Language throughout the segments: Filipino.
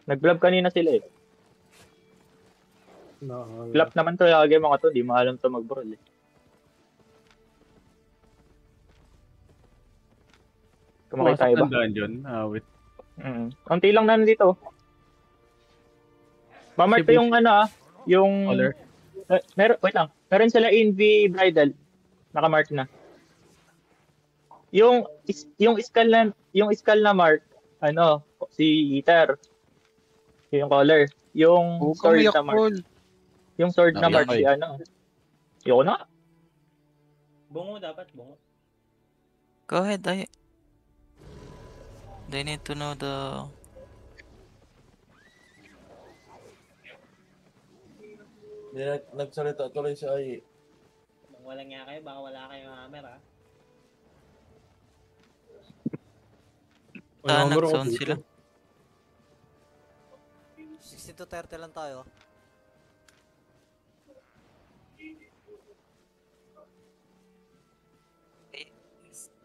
Nag-glove kanina sila eh. No, Glove naman to lagi mga to, di maalam to mag-brawl eh. Kumakay tayo ba? Dungeon. Wait. Unti lang nandito. Mamart to yung ano yung... Color. Wait lang. Meron sila Envy Bridal. Nakamark na. Yung skull na mark, ano, si Ether. Yung color. Yung sword na mark. Yung sword na mark si ano. Yun na. Bungo dapat, bungo. Go ahead, they need to know the... Nagsalita tuloy si Ai. Kung walang nga kayo, baka wala kayong hammer ha. Nag-zone sila. 60 to 30 lang tayo.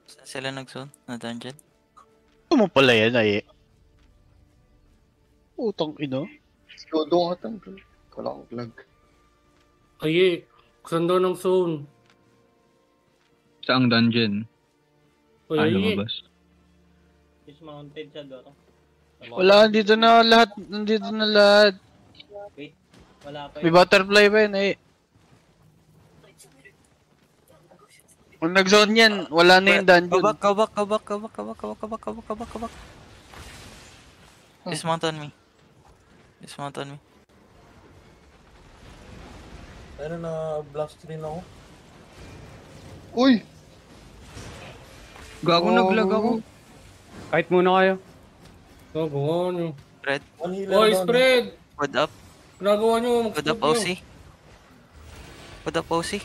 Saan sila nag-zone? Na dungeon? Ano mo pala yan, ay? Utang ino. Dodo nga tanggal. Walang vlog. Ay, saan daw ng zone? Saang dungeon? Lumabas. Dismounted siya doon. Wala, nandito na lahat. Nandito na lahat. Wait, wala pa May butterfly pa yun, ay. Kung nag-zone yan, wala na yung dungeon. Go back. Dismount on me. Ano na black screen ako? Uy! Gago naglag ako. Kahit muna kayo. Nagawa nyo. Spread. One healer Oy, doon. spread! Put up. Nagawa nyo. Put up OC.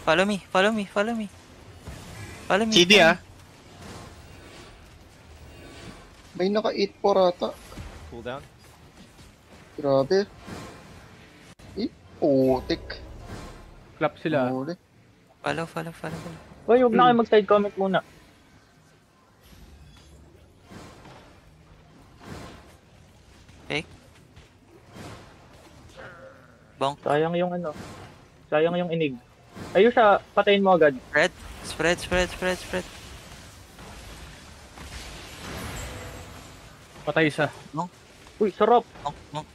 Follow me. CD May naka 8-4 ata. Cooldown. Grabe. Putik. Clap sila. Huli. Follow. Uy, huwag na kayo mag-side comment muna. Fake. Bonk. Sayang yung inig. Ayun siya, patayin mo agad. Spread. Patay isa. Uy, sarap. Bonk.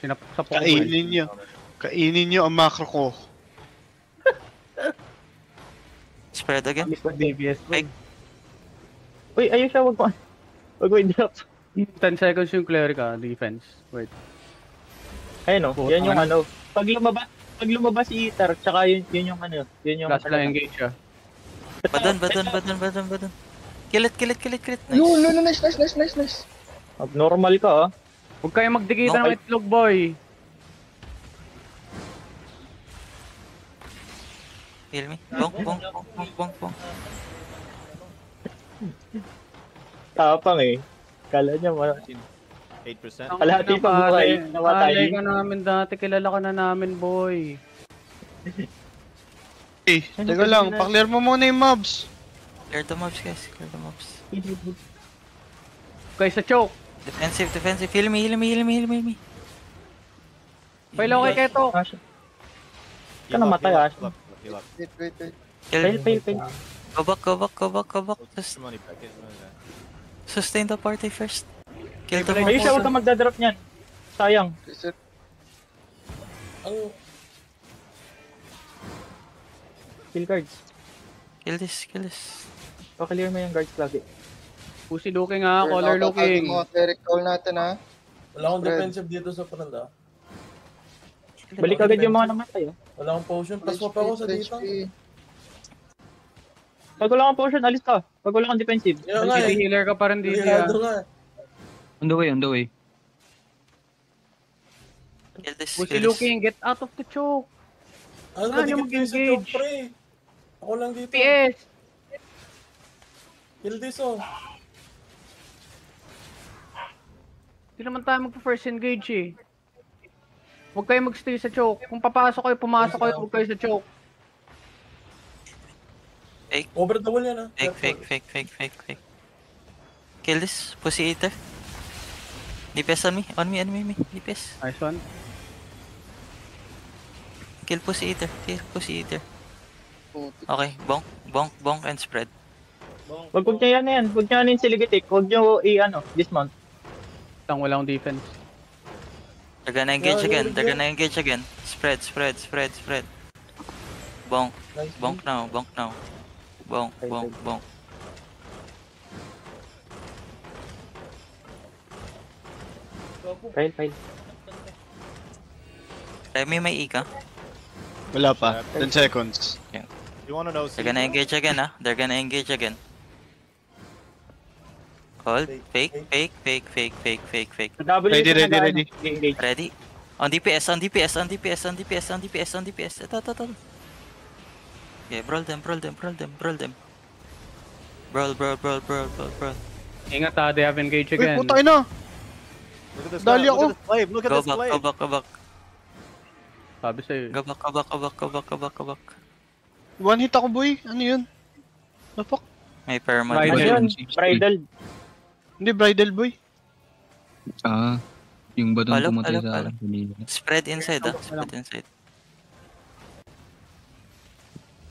Sinapsap ko. Kainin nyo ang macro ko. Spread again. DBS. Fake. Uy, ayun siya, wag mo i-drop. 10 seconds yung cleric defense. Wait. Ayun o, yan yung ano. Pag lumabas si Ether, tsaka yun yung ano, yun yung... Last lang engage siya. Badon. Kill it. Nice. Yun, nice. Abnormal ka Huwag kayo magdikita ng itlog, boy. Heal me. Bonk. Tapang eh. Kala niya 8%. kalahati pa buhay. Namatay ka namin dati. Kilala ka na namin, boy. Teka lang, pa-clear mo muna yung mobs. Clear the mobs, guys. Okay, sa choke. Defensive. Heal me. Pailaw kay Keto. Ka namatay Wait. Fail. Go back. Get your money back. Sustain the party first. Kill the Ayun siya, huwag ka magdadrop niyan. Sayang. Reset. Kill cards. Kill this. Pa-clear mo yung guards lagi. Pussy looking color looking. Mga cleric call natin Wala akong defensive dito sa front Balik agad yung mga namatay Wala akong potion. Paswap ako sa dito. Pag wala kang potion, alis ka. Pag wala kang defensive. Yan nga Healer ka pa rin dito. On the way. Kill this. Pussy looking, get out of the choke. Ano yung mag-engage? Ako lang dito. PS! Kill this Hindi naman tayo magpa-first engage eh. Huwag kayo magstay sa choke. Kung papasok kayo, pumasok kayo, huwag kayo sa choke. Over the wall yan Fake. Kill this. Pussy eater. DPS on me. On me. DPS. Nice one. Kill pussy eater. Kill pussy eater. Putik. Okay. Bonk, and spread. Bong. Wag nyo yan. Wag nyo yung siligitik. Wag nyo dismount. Walang defense. They're gonna engage Yeah, again. They're gonna engage again. Spread. Bonk. Nice. Bonk now. Bonk. File. Remy, may E ka? Wala pa. 10 seconds. You wanna know? They're gonna engage again, ah. They're gonna engage again. Hold. Fake. Ready. Engage. Ready? On DPS. Ito. Okay, brawl them. Brawl. Ingat ha, they have engaged Uy, again. puta ina! Look at this Dali guy. ako. Look at this flame. Look at Go this flame. back. Sabi sa'yo. Go back. One hit ako, boy. Ano yun? The fuck? May perma. Bridal. Ano yun? Bridal. Hindi, bridal, boy. Yung ba doon Alok, pumatay alok, sa alok. kanina? Spread inside, ah. Spread inside.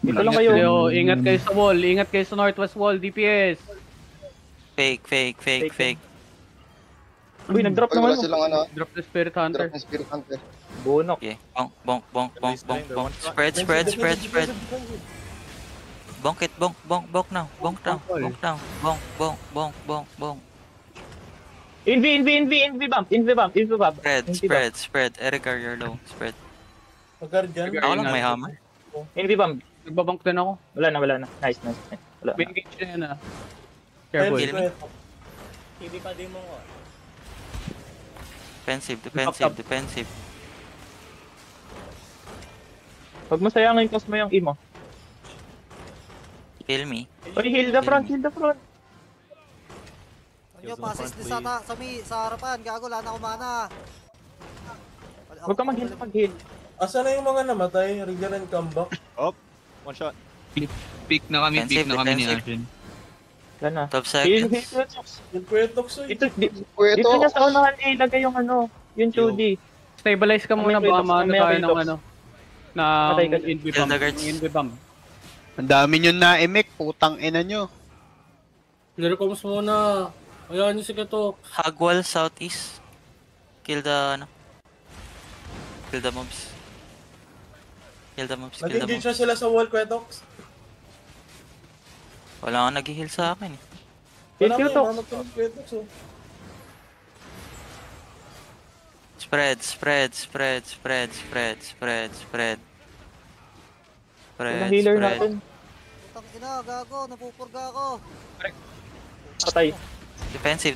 Dito lang kayo. Ingat kayo sa wall. Ingat kayo sa northwest wall. DPS. Fake. Uy, nag-drop Uy, naman. wala silang ano. Drop the Spirit Hunter. Drop ng Spirit Hunter. Bunok. Okay. Bonk. Spread. Bonk it. Bonk now. Bonk down. Invi bump. Spread. Ericar, you're low. Spread. Pag-guardian. Ako lang may hammer. Invi bump. Nagbabank din ako. Wala na. Nice. Wala May na. engage na yan ah. Careful. Kill me. TV pa din mo ko. Defensive. Huwag mo sayangin cause mo yung imo. Kill me. Uy, heal the front. Ano passes din sa harapan. Gago, wala na akong mana. Huwag ka mag-heal. Asa na yung mga namatay? Regal and comeback. One shot. Pick na kami ni Defensive. Ashen. Wala na. Top Heal seconds. Yung Puetox eh. Dito na sa unahan ilagay yung yung 2D. Stabilize ka muna, May baka Redox, maano may tayo Redox. ng Patay ka dyan. Kill the guards. Invi bomb. Ang dami nyo na-emek. Putang ina nyo. Nirecoms muna. Ayan yung sige to. Hagwall southeast. Kill the mobs. Nag-engage na sila sa wall, Puetox. Wala kang nag-heal sa akin eh. Heal Wala Puetox. may manok ng Puetox oh. Yung healer natin. Putang ina, gago. Napupurga ako. Patay. Defensive.